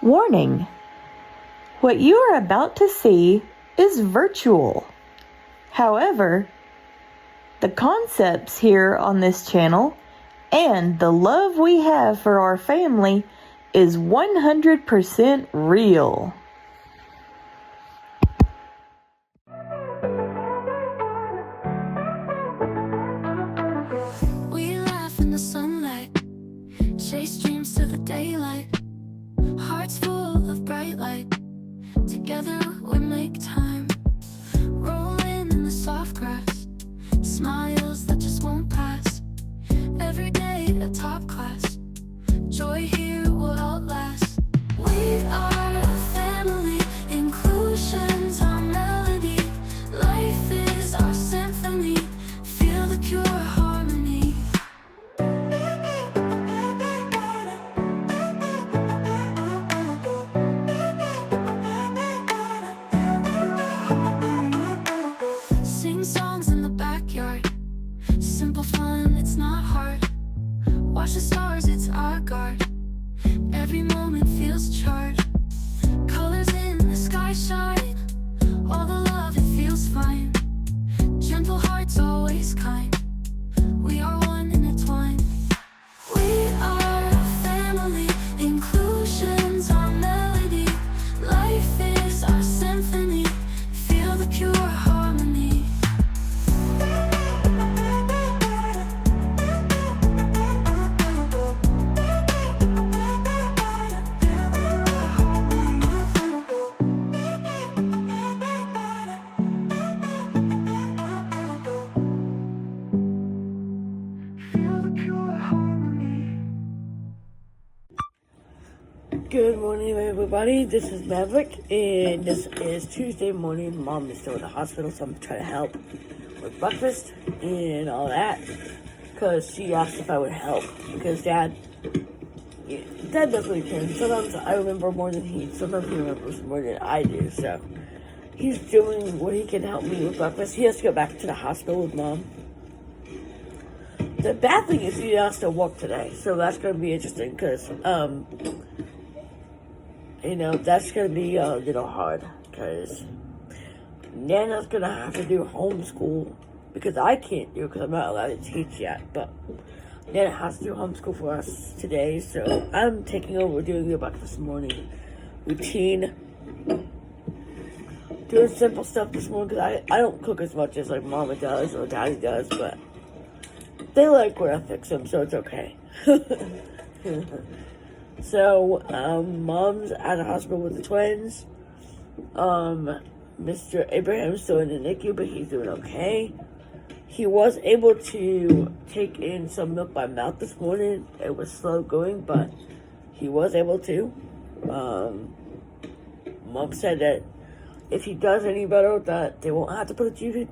Warning: what you are about to see is virtual. However, the concepts here on this channel and the love we have for our family is 100% real. We laugh in the sunlight, chase dreams to the daylight, hearts full of bright light. Together we make time, rolling in the soft grass, smiles that just won't pass. Every day a top class, joy here will outlast. We are a family, inclusion's our melody. Life is our symphony, feel the pure harmony. Sing songs in the backyard, simple fun, it's not hard. Watch the stars, it's our guard. Every moment feels charged. Colors in the sky shine. All the love, it feels fine. Gentle hearts, always kind. We are one intertwined. We are a family, inclusion's our melody. Life is our symphony, feel the pure harmony. Good morning, everybody. This is Maverick, and this is Tuesday morning. Mom is still in the hospital, so I'm trying to help with breakfast and all that. Because she asked if I would help. Because Dad does what he can. Sometimes I remember more than sometimes he remembers more than I do. So he's doing what he can help me with breakfast. He has to go back to the hospital with Mom. The bad thing is he has to work today, so that's going to be interesting. Because that's going to be a little hard because Nana's going to have to do homeschool because I can't do it because I'm not allowed to teach yet. But Nana has to do homeschool for us today, so I'm taking over doing the breakfast morning routine. Doing simple stuff this morning because I don't cook as much as like Mama does or Daddy does, but they like when I fix them, so it's okay. So, Mom's at the hospital with the twins. Mr. Abraham's still in the NICU, but he's doing okay. He was able to take in some milk by mouth this morning. It was slow going, but he was able to. Mom said that if he does any better, that they won't have to put a YouTube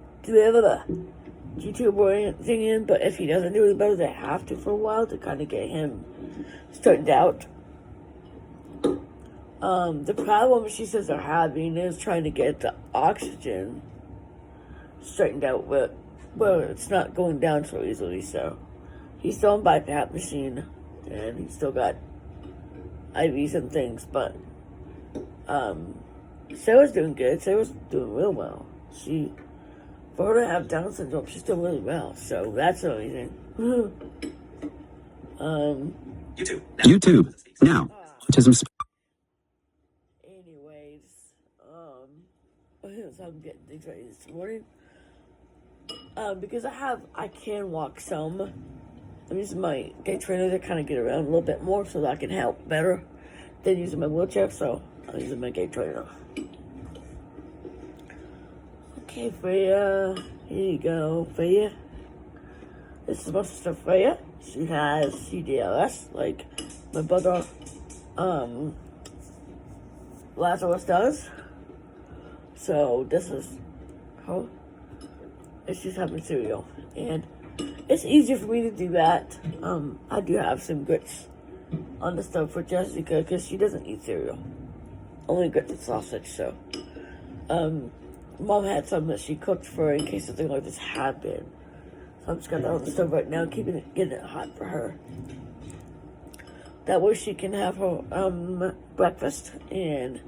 or anything in, but if he doesn't do any better, they have to for a while to kind of get him straightened out. The problem she says they're having is trying to get the oxygen straightened out, but it's not going down so easily, so he's still on BiPAP machine, and he's still got IVs and things, but Sarah's doing good. Sarah's doing real well. For her to have Down syndrome, she's doing really well, so that's amazing. YouTube now. Autism. Anyways, so I'm getting things ready this morning. Because I can walk some. I'm using my gait trainer to kind of get around a little bit more so that I can help better than using my wheelchair, so I'm using my gait trainer. Okay, Freya, here you go, Freya. This is my sister Freya. She has CDLS, like my brother, Lazarus does. So this is her. It's just having cereal, and it's easier for me to do that. I do have some grits on the stove for Jessica because she doesn't eat cereal, only grits and sausage. So, Mom had some that she cooked for her in case something like this happened. So I'm just got that on the stove right now, getting it hot for her. That way she can have her breakfast and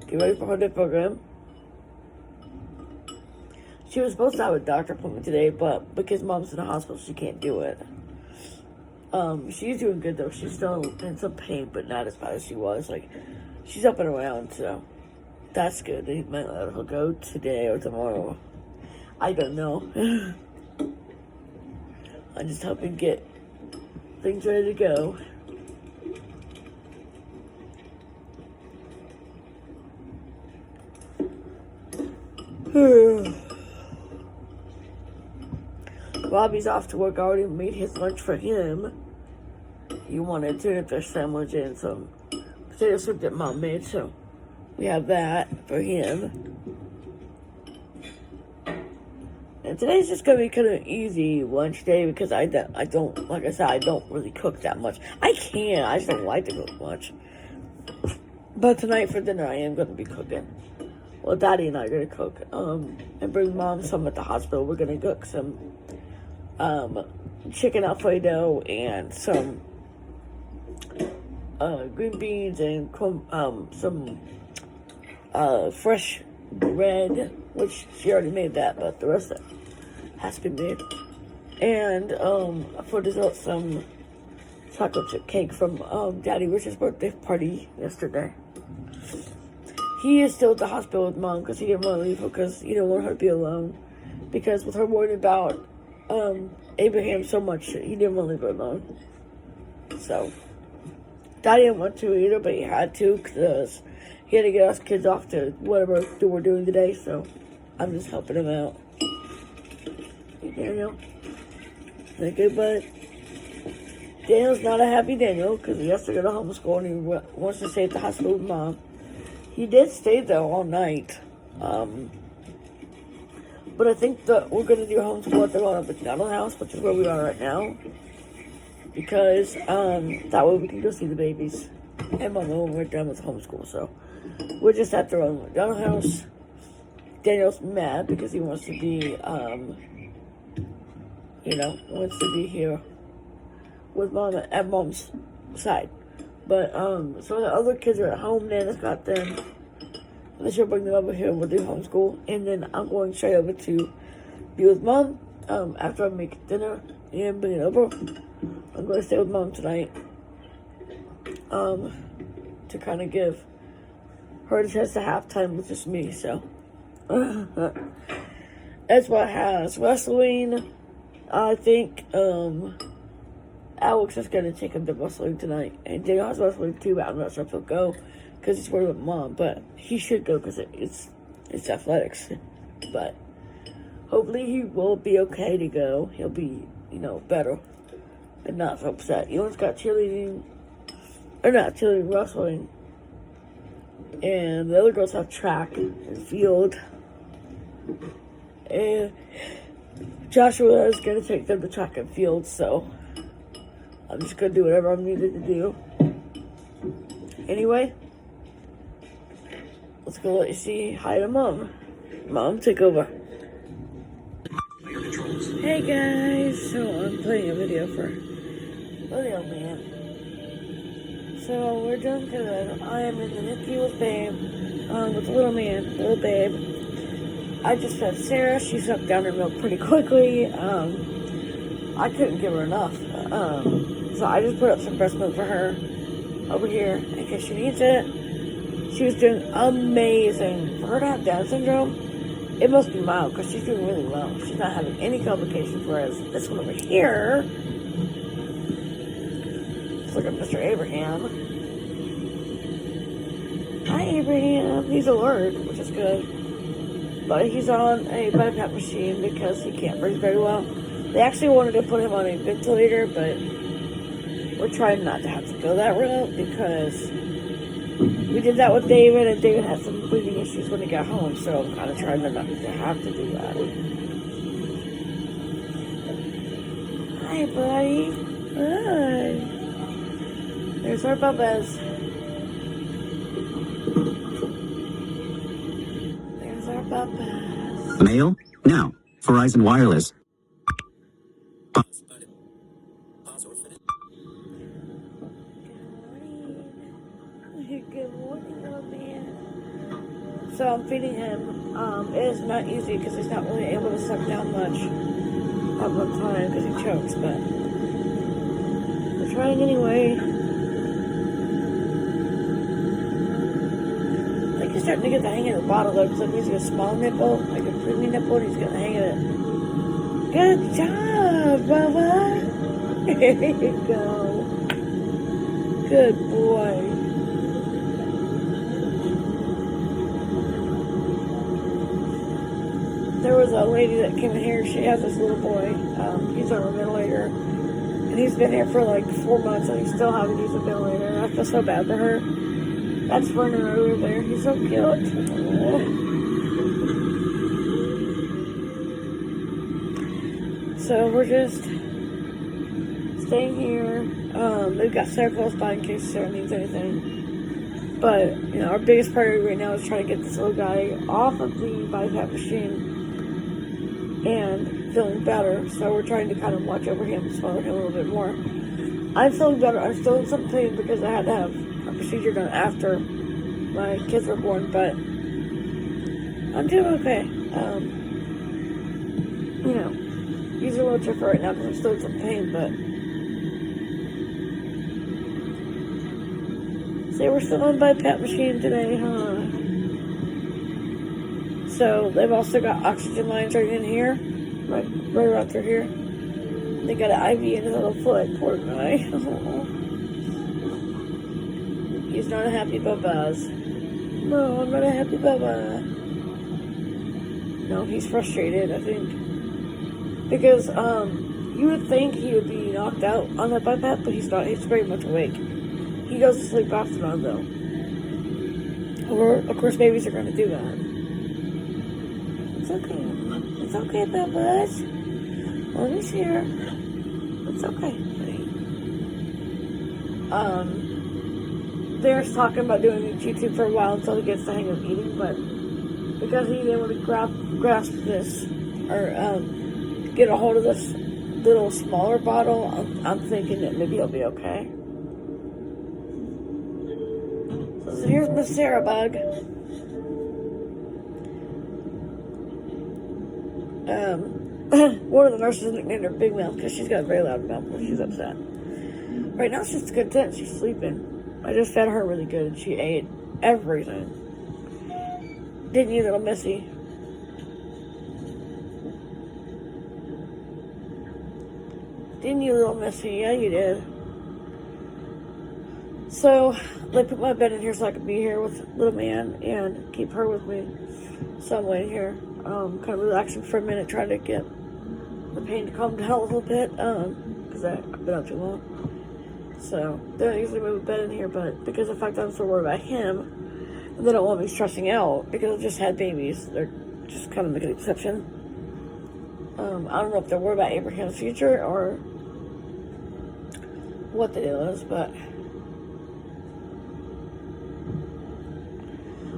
get ready for her day program. She was supposed to have a doctor appointment today, but because mom's in the hospital, she can't do it. She's doing good though. She's still in some pain, but not as bad as she was. Like, she's up and around, so that's good. They might let her go today or tomorrow. I don't know. I'm just hoping to get things ready to go. Robbie's off to work. I already made his lunch for him. He wanted tuna fish sandwich and some potato soup that mom made, so we have that for him. And today's just gonna be kind of easy lunch day because I don't, like I said, I don't really cook that much. I can, I just don't like to cook much. But tonight for dinner, I am gonna be cooking. Well, Daddy and I are gonna cook, and bring Mom some at the hospital. We're gonna cook some chicken Alfredo and some green beans and some fresh bread, which she already made that, but the rest of it has to be made. And for dessert, some chocolate chip cake from Daddy Rich's birthday party yesterday. He is still at the hospital with Mom because he didn't want to leave her because he didn't want her to be alone. Because with her worrying about Abraham so much, he didn't want to leave her alone. So, Daddy didn't want to either, but he had to because he had to get us kids off to whatever we're doing today. So, I'm just helping him out. Hey, Daniel. Is that good, bud? Daniel's not a happy Daniel because he has to go to homeschool and he wants to stay at the hospital with Mom. He did stay there all night. But I think that we're going to do homeschool at the Ronald McDonald house, which is where we are right now. Because that way we can go see the babies. And Mom when we're done with homeschool. So we're just at the Ronald McDonald house. Daniel's mad because he wants to be, wants to be here with Mom at Mom's side. But, so the other kids are at home. Nana's got them. And then she'll bring them over here and we'll do homeschool. And then I'm going straight over to be with Mom after I make dinner and bring it over. I'm going to stay with Mom tonight to kind of give her a chance to have time with just me. So, that's what has wrestling. I think, Alex is going to take him to wrestling tonight. And Daniel has wrestling too, but I'm not sure if he'll go because he's worried with Mom. But he should go because it's athletics. But hopefully he will be okay to go. He'll be, better and not so upset. Ewan's got wrestling. And the other girls have track and field. And Joshua is going to take them to track and field, so I'm just going to do whatever I'm needed to do. Anyway, let's go let you see hi to Mom. Mom, take over. Hey guys, so I'm playing a video for Little Man. So we're doing good. I am in the NICU with Babe, with the little Babe. I just fed Sarah. She sucked down her milk pretty quickly. I couldn't give her enough. So I just put up some breast milk for her over here in case she needs it. She was doing amazing. For her to have Down syndrome, it must be mild because she's doing really well. She's not having any complications, whereas this one over here, let's look at Mr. Abraham. Hi, Abraham. He's alert, which is good. But he's on a BiPAP machine because he can't breathe very well. They actually wanted to put him on a ventilator, but we're trying not to have to go that route because we did that with David, and David had some breathing issues when he got home, so I'm kind of trying not to have to do that. Hi, buddy. Hi. There's our Bubbas. There's our Bubbas. Mail now. Verizon Wireless. Good morning, little man. So I'm feeding him. It is not easy because he's not really able to suck down much at one time because he chokes, but we're trying anyway. I think he's starting to get the hang of the bottle though, because I'm using a small nipple, like a preemie nipple, and he's getting the hang of it. Good job, Bubba! There you go. Good boy. There was a lady that came in here. She has this little boy. He's on a ventilator. And he's been here for like 4 months and he's still having to use a ventilator. I feel so bad for her. That's Vernon over there. He's so cute. Aww. So we're just staying here. We've got Sarah close by in case Sarah needs anything. But, you know, our biggest priority right now is trying to get this little guy off of the BiPAP machine and feeling better. So we're trying to kind of watch over him, smother him a little bit more. I'm feeling better. I'm still in some pain because I had to have a procedure done after my kids were born, but I'm doing okay. You know, using a wheelchair for right now because I'm still in some pain, but see, we're still on BiPAP machine today, huh? So they've also got oxygen lines right in here, right around through here. They got an IV in his little foot, poor guy. He's not a happy Bubba's. No, I'm not a happy Bubba. No, he's frustrated, I think. Because, you would think he would be knocked out on that BiPAP, but he's not. He's very much awake. He goes to sleep off and on, though. Or, of course, babies are going to do that. It's okay. It's okay, Bubba's. Mommy's here. It's okay, buddy. They're talking about doing YouTube for a while until he gets the hang of eating, but because he's able to grasp this, or get a hold of this little smaller bottle, I'm thinking that maybe he'll be okay. So here's Miss Sarah Bug. One of the nurses nicknamed her Big Mouth because she's got a very loud mouth when she's upset. Right now she's content. She's sleeping. I just fed her really good and she ate everything. Didn't you, little Missy? Didn't you, little Missy? Yeah, you did. So, they put my bed in here so I could be here with little man and keep her with me. So I'm laying here, kind of relaxing for a minute, trying to get the pain to calm down a little bit, because I've been up too long. So, they don't usually move a bed in here, but because of the fact that I'm so worried about him, and they don't want me stressing out, because I just had babies, they're just kind of making an exception. I don't know if they're worried about Abraham's future, or what the deal is, but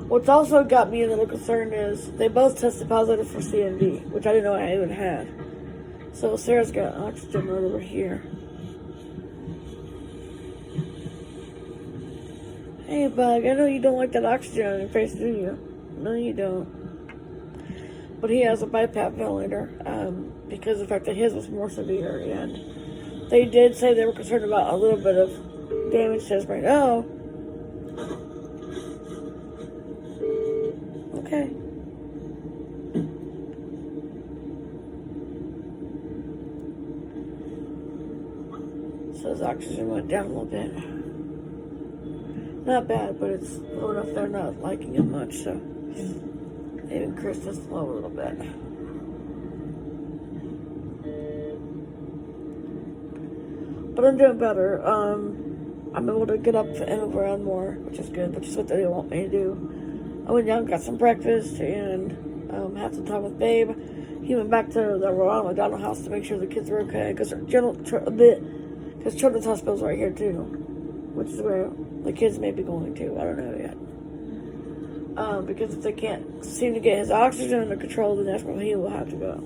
what's also got me a little concerned is they both tested positive for CMV, which I didn't know I even had. So Sarah's got oxygen right over here. Hey, Bug, I know you don't like that oxygen on your face, do you? No, you don't. But he has a BiPAP ventilator, because of the fact that his was more severe, and they did say they were concerned about a little bit of damage to his brain. Oh. Okay. So his oxygen went down a little bit. Not bad, but it's low enough they're not liking it much, so they increased this low a little bit. But I'm doing better. I'm able to get up and move around more, which is good, which is what they want me to do. I went down, got some breakfast, and had some time with Babe. He went back to the Ronald McDonald house to make sure the kids were okay, because Children's Hospital's right here too, which is where the kids may be going to. I don't know yet. Because if they can't seem to get his oxygen under control, then that's where he will have to go.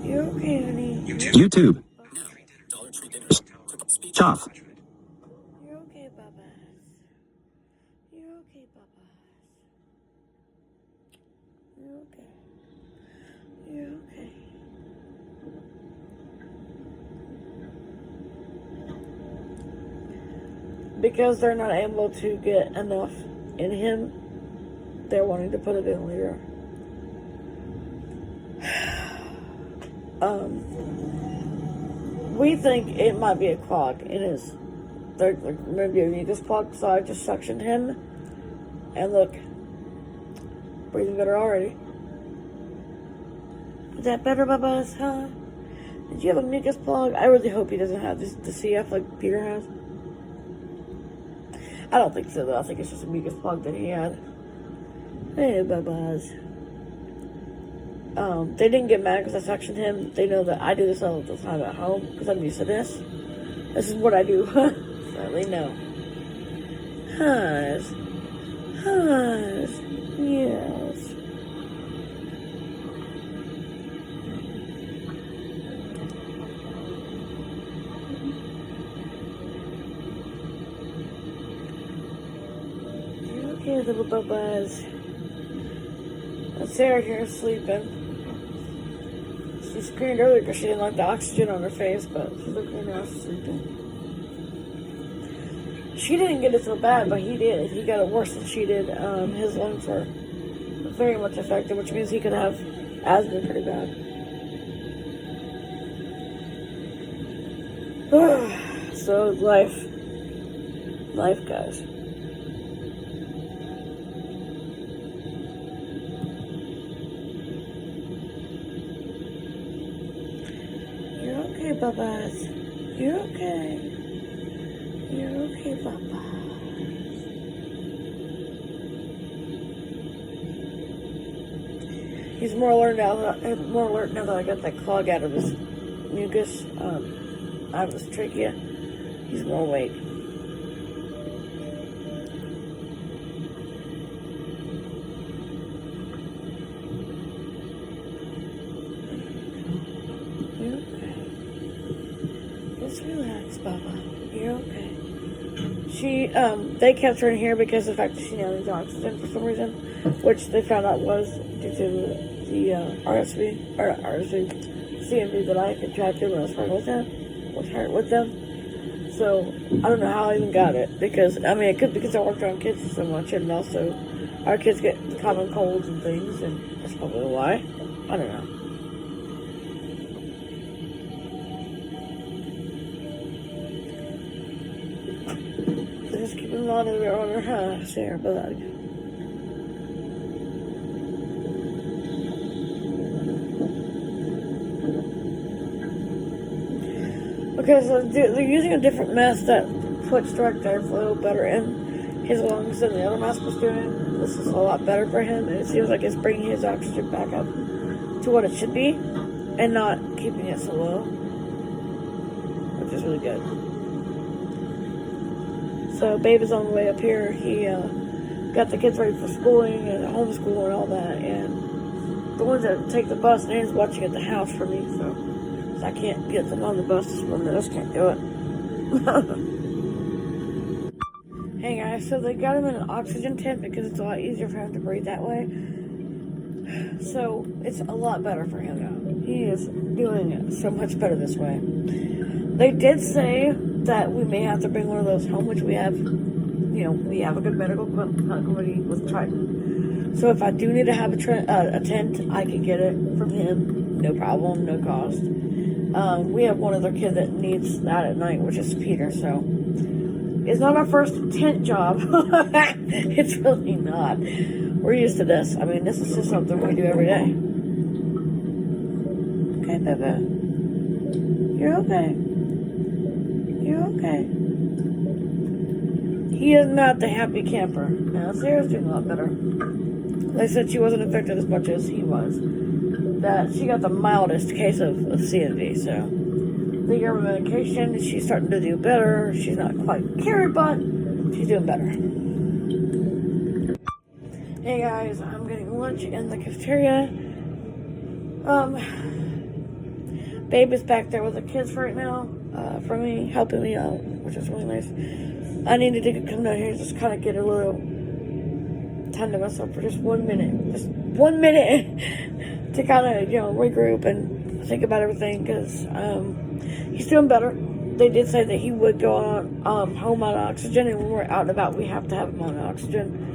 You okay, honey? YouTube. Choff. You're okay, Bubba's. You're okay, Bubba's. You're okay. You're okay. Because they're not able to get enough in him, they're wanting to put it in later. We think it might be a clog in his. There might be a mucus clog, so I just suctioned him. And look, breathing better already. Is that better, Bubba's? Huh? Did you have a mucus plug? I really hope he doesn't have this, the CF like Peter has. I don't think so, though. I think it's just a mucus plug that he had. Hey, Bubba's. They didn't get mad because I suctioned him. They know that I do this all the time at home because I'm used to this. This is what I do. So they know. Hush. Hush. Yes. You okay, little Bubba's? Sarah here is sleeping. She screamed earlier because she didn't like the oxygen on her face, but she's okay now, she's sleeping. She didn't get it so bad, but he did. He got it worse than she did. His lungs were very much affected, which means he could have asthma pretty bad. So, life, guys. You're okay, Bubba's. You're okay. You're okay, Bubba. He's more alert now. That I got that clog out of his mucus, out of his trachea. He's more awake. You're okay. Just relax, Bubba. You're okay. They kept her in here because of the fact that she now needs oxygen for some reason, which they found out was due to the CMV that I contracted when I was pregnant with them. So I don't know how I even got it because it could because I worked around kids so much, and also our kids get common colds and things, and that's probably why. I don't know. Just keep in mind that we're on her high, Sarah Bug. Okay, so they're using a different mask that puts direct airflow better in his lungs than the other mask was doing. This is a lot better for him, and it seems like it's bringing his oxygen back up to what it should be, and not keeping it so low, which is really good. So Babe is on the way up here. He got the kids ready for schooling and homeschool and all that, and the ones that take the bus, Nan's watching at the house for me, so I can't get them on the bus this morning. I just can't do it. Hey guys, so they got him in an oxygen tent because it's a lot easier for him to breathe that way. So it's a lot better for him now. He is doing it so much better this way. They did say that we may have to bring one of those home, which we have. We have a good medical company with Triton. So if I do need to have a tent, I can get it from him. No problem, no cost. We have one other kid that needs that at night, which is Peter, so it's not our first tent job. It's really not. We're used to this. This is just something we do every day. Okay, Bubba. You're okay. You're okay. He is not the happy camper. Now, Sarah's doing a lot better. They said she wasn't affected as much as he was. That she got the mildest case of CMV, so they gave her medication. She's starting to do better. She's not quite cured, but she's doing better. Hey guys, I'm getting lunch in the cafeteria. Babe is back there with the kids right now. for me, helping me out, which is really nice. I needed to come down here and just kind of get a little time to myself for just 1 minute. Just 1 minute to kind of, regroup and think about everything, because he's doing better. They did say that he would go on home on oxygen, and when we're out and about, we have to have him on oxygen.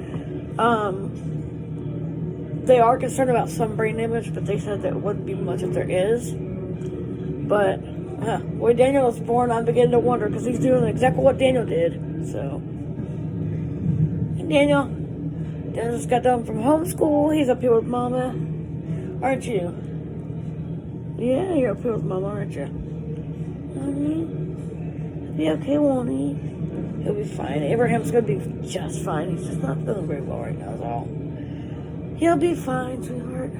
They are concerned about some brain damage, but they said that it wouldn't be much if there is. But when Daniel was born, I began to wonder, because he's doing exactly what Daniel did. So, and Daniel just got done from homeschool. He's up here with Mama, aren't you? Yeah, you're up here with Mama, aren't you? He'll be okay, won't he? He'll be fine. Abraham's gonna be just fine. He's just not feeling very well right now, that's all. He'll be fine, sweetheart.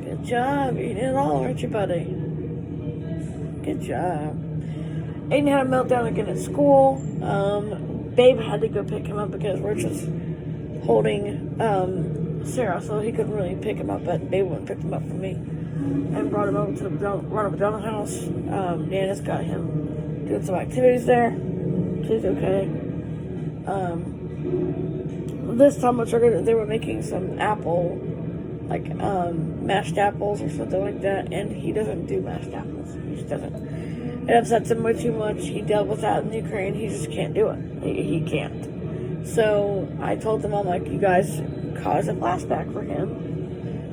Good job. Eating it all, aren't you, buddy? Good job. Aiden had a meltdown again at school. Babe had to go pick him up because we're just holding Sarah, so he couldn't really pick him up, but Babe went and picked him up for me and brought him over to the Ronald McDonald house. Nana's got him doing some activities there. She's okay. This time they were making some apple, like mashed apples or something like that, and he doesn't do mashed apples. He just doesn't. It upsets him way too much. He dealt with that in Ukraine. He just can't do it. He can't. So I told them, I'm like, you guys cause a flashback for him.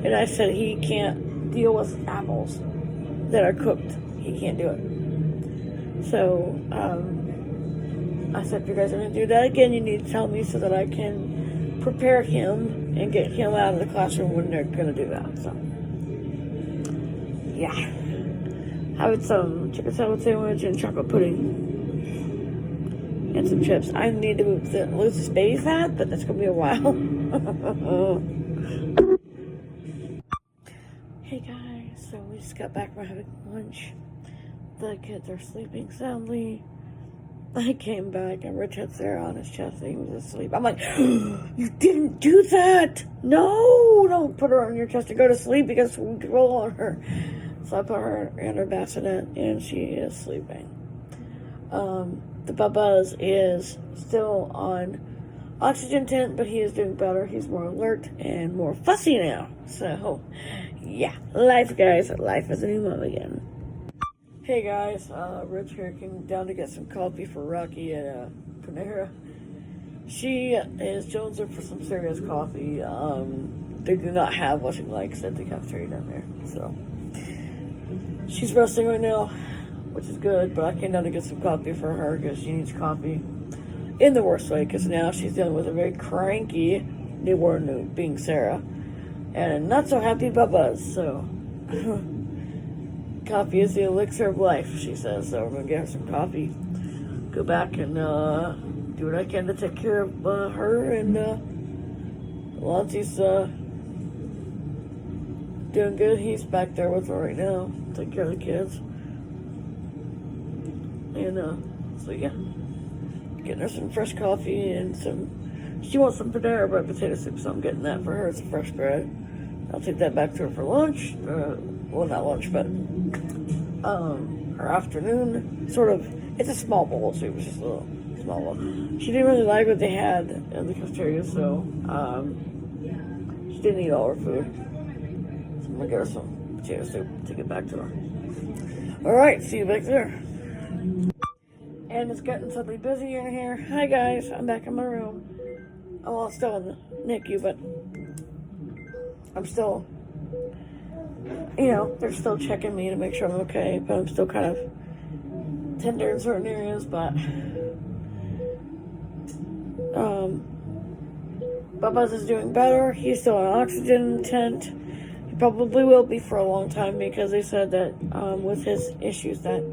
And I said he can't deal with apples that are cooked. He can't do it. So I said, if you guys are going to do that again, you need to tell me so that I can prepare him and get him out of the classroom when they're going to do that. So, yeah. Having some chicken salad sandwich and chocolate pudding. And some chips. I need to lose this baby fat, but that's going to be a while. Hey guys, so we just got back from having lunch. The kids are sleeping soundly. I came back and Rich had Sarah on his chest and he was asleep. I'm like, you didn't do that! No! Don't put her on your chest and go to sleep because we can roll on her. So I put her in her bassinet and she is sleeping. The Bubba is still on oxygen tent, but he is doing better. He's more alert and more fussy now. So, yeah. Life, guys. Life is a new mom again. Hey, guys. Rich here came down to get some coffee for Rocky at Panera. She is jonesing for some serious coffee. They do not have what she likes at the cafeteria down there. So, she's resting right now, which is good, but I came down to get some coffee for her because she needs coffee in the worst way, because now she's dealing with a very cranky newborn, being Sarah, and a not so happy Bubba. So coffee is the elixir of life, she says. So we're gonna get her some coffee, go back and do what I can to take care of her, and Lonzy's doing good. He's back there with her right now, taking care of the kids. And, so yeah, getting her some fresh coffee and she wants some Panera bread potato soup, so I'm getting that for her. It's fresh bread. I'll take that back to her for lunch. Well, not lunch, but, her afternoon, sort of. It's a small bowl of soup. It's just a little small one. She didn't really like what they had in the cafeteria, so, she didn't eat all her food. So I'm gonna get her some potato soup, take it back to her. Alright, see you back there. And it's getting suddenly busy in here. Hi guys, I'm back in my room. Oh, well, I'm still in the NICU, but I'm still, they're still checking me to make sure I'm okay, but I'm still kind of tender in certain areas, but Bubba's is doing better. He's still on oxygen tent. He probably will be for a long time, because they said that with his issues that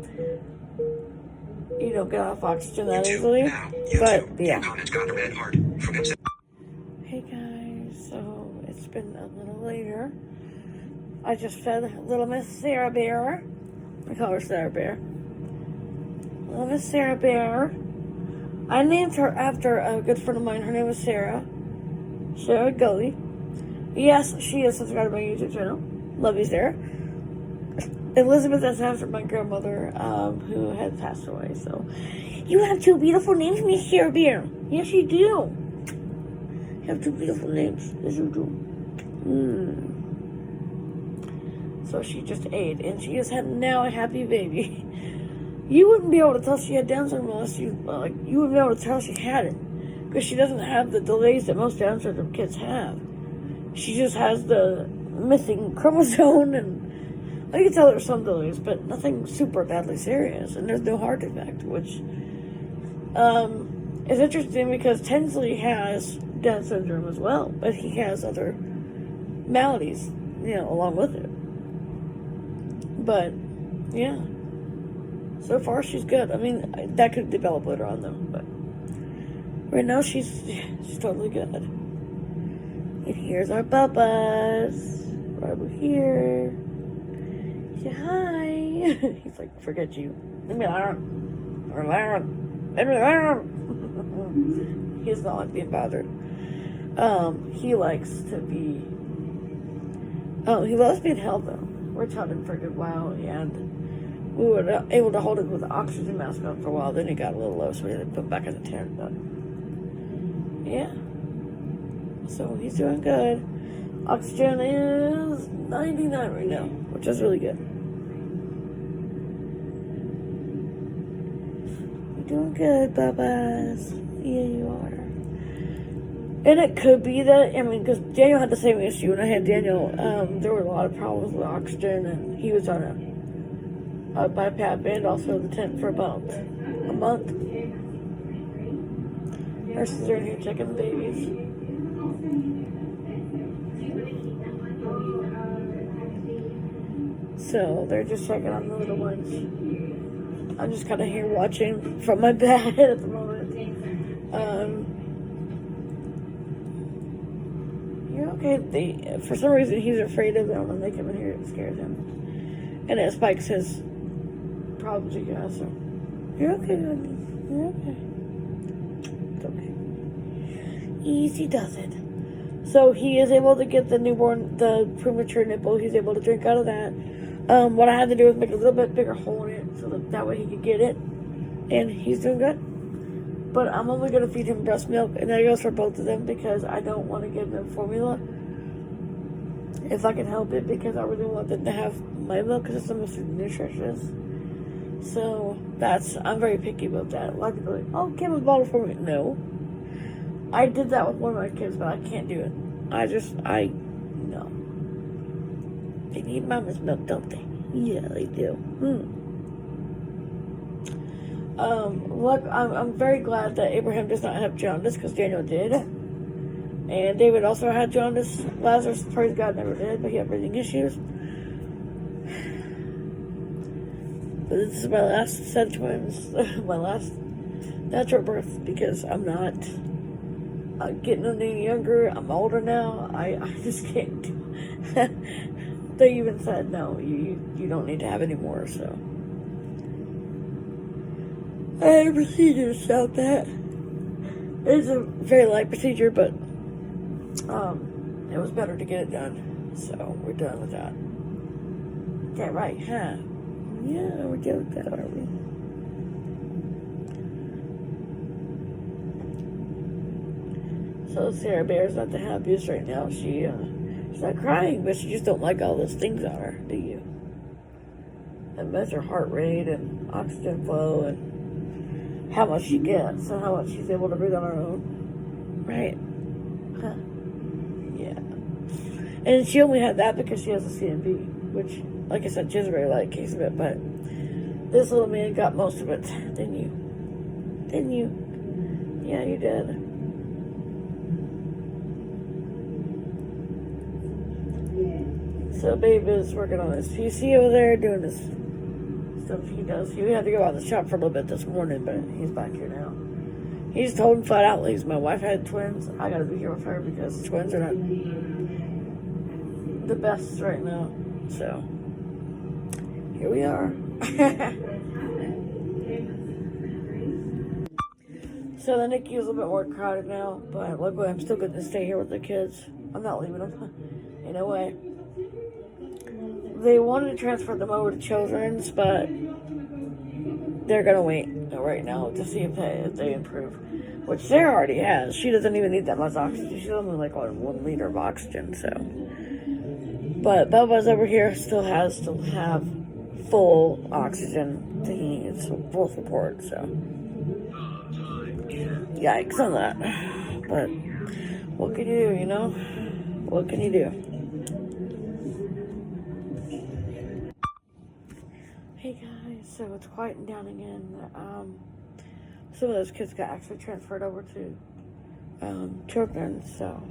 you don't get off oxygen that easily. But yeah. Hey guys, so it's been a little later. I just fed little Miss Sarah Bear. I call her Sarah Bear. Little Miss Sarah Bear. I named her after a good friend of mine. Her name was Sarah. Sarah Gully. Yes, she is subscribed to my YouTube channel. Love you, Sarah. Elizabeth is after my grandmother, who had passed away. So, you have two beautiful names, Miss Sarah Bear. Yes, you do. You have two beautiful names. Yes, you do. So she just ate, and she is now a happy baby. You wouldn't be able to tell she had Down syndrome unless you wouldn't be able to tell she had it, because she doesn't have the delays that most Down syndrome kids have. She just has the missing chromosome, and I can tell there's some delays, but nothing super badly serious, and there's no heart defect, which is interesting because Tinsley has Down syndrome as well, but he has other maladies, along with it. But yeah, so far she's good. I mean, that could develop later on though, but right now she's totally good. And here's our Bubbas right over here. Say hi. He's like, forget you. Leave me alone. Leave me alone. He's not like being bothered. He likes to be. He loves being held though. We're held him for a good while, and we were able to hold it with the oxygen mask on for a while. Then he got a little low, so we had to put him back in the tent. But yeah, so he's doing good. Oxygen is 99 right now, which is really good. You're doing good, Bubbas. Yeah, you are. And it could be that, because Daniel had the same issue. When I had Daniel, there were a lot of problems with oxygen, and he was on a BiPAP and also the tent for about a month. Nurses are in here checking the babies. So they're just checking on the little ones. I'm just kind of here watching from my bed at the moment. Okay, for some reason he's afraid of them when they come in here. It scares him, and it spikes his problems. You guys, so you're okay, honey. You're okay. It's okay. Easy does it. So he is able to get the premature nipple. He's able to drink out of that. What I had to do was make a little bit bigger hole in it so that way he could get it, and he's doing good. But I'm only going to feed him breast milk, and that goes for both of them because I don't want to give them formula if I can help it, because I really want them to have my milk because it's the most nutritious. So I'm very picky about that. A lot of people are like, oh, give him a bottle for me. No. I did that with one of my kids, but I can't do it. No. They need mama's milk, don't they? Yeah, they do. Look, I'm very glad that Abraham does not have jaundice, because Daniel did. And David also had jaundice. Lazarus, praise God, never did, but he had breathing issues. But this is my last set of twins. My last natural birth, because I'm not getting any younger. I'm older now. I just can't do it. They even said, no, you don't need to have any more, so. I had a procedure to stop that. It's a very light procedure, but it was better to get it done. So we're done with that. Yeah, right, huh? Yeah, we're done with that, aren't we? So Sarah Bear's not the happiest right now. She's not crying, but she just don't like all those things on her, do you? That measure heart rate and oxygen flow and how much she gets and how much she's able to breathe on her own. Right? Huh. Yeah. And she only had that because she has a CMV, which, like I said, she has a very light case of it, but this little man got most of it, didn't you? Didn't you? Yeah, you did. So Babe is working on his PC over there, doing this stuff he does. He had to go out in the shop for a little bit this morning, but he's back here now. He's told him flat out, my wife had twins. I gotta be here with her because twins are not the best right now. So here we are. So the NICU is a little bit more crowded now, but luckily I'm still getting to stay here with the kids. I'm not leaving them. In a way. They wanted to transfer them over to Children's, but they're gonna wait right now to see if they improve. Which Sarah already has. She doesn't even need that much oxygen. She's only like on 1 liter of oxygen, so. But Bubba's over here still has to have full oxygen that he needs, full support, so. Yikes on that. But what can you do, you know? What can you do? Hey guys, so it's quieting down again. Some of those kids got actually transferred over to Children's, so.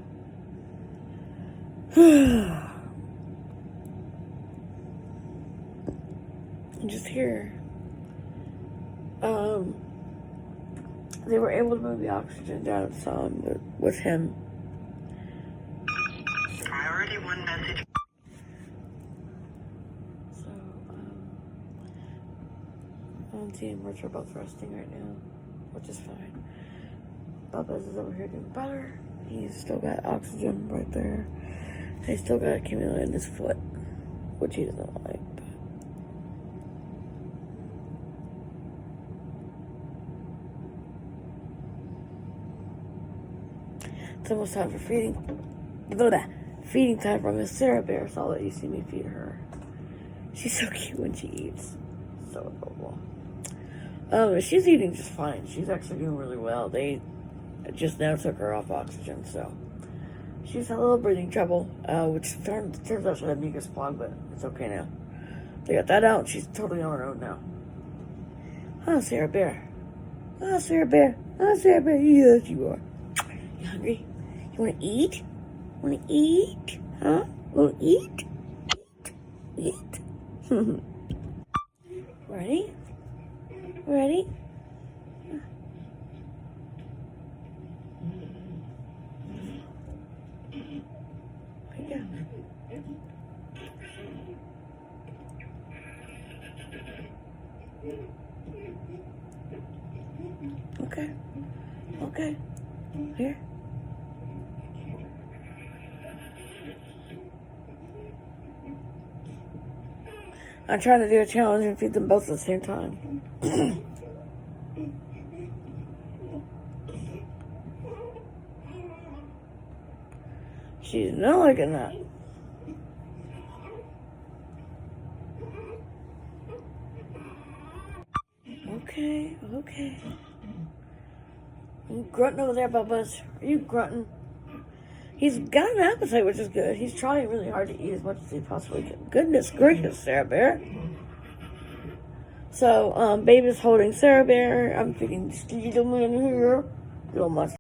Just here. They were able to move the oxygen down some with him. Priority 1 message. So, Auntie and Rich are both resting right now, which is fine. Bubba's is over here doing better. He's still got oxygen right there. He's still got a cannula in his foot, which he doesn't like. It's almost time for feeding time for Miss Sarah Bear, so I'll let you see me feed her. She's so cute when she eats. So adorable. She's eating just fine. She's actually doing really well. They just now took her off oxygen, so she's had a little breathing trouble, which turns out she had a mucus plug, but it's okay now. They got that out, and she's totally on her own now. Oh, Sarah Bear. Oh, Sarah Bear. Oh, Sarah Bear. Yes, you are. You hungry? You want to eat? Want to eat? Huh? Want to eat? Eat. Ready? Ready? There you go. Okay. Okay. Here. I'm trying to do a challenge and feed them both at the same time. She's not liking that. Okay, okay. Are you grunting over there, Bubba's? Are you grunting? He's got an appetite, which is good. He's trying really hard to eat as much as he possibly can. Goodness gracious, Sarah Bear. So, Baby's holding Sarah Bear. I'm feeding this little man here. Little much.